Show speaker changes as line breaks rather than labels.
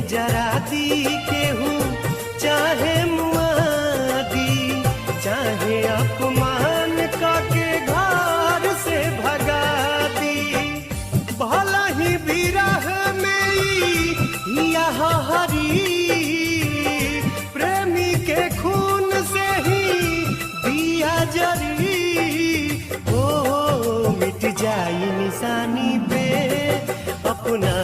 जरा दी केहू चाहे मुआदी, चाहे अपमान काके घर से भगा दी। भला ही विरह में यह हरी प्रेमी के खून से ही दिया जरी। ओ मिट जाई निशानी पे अपना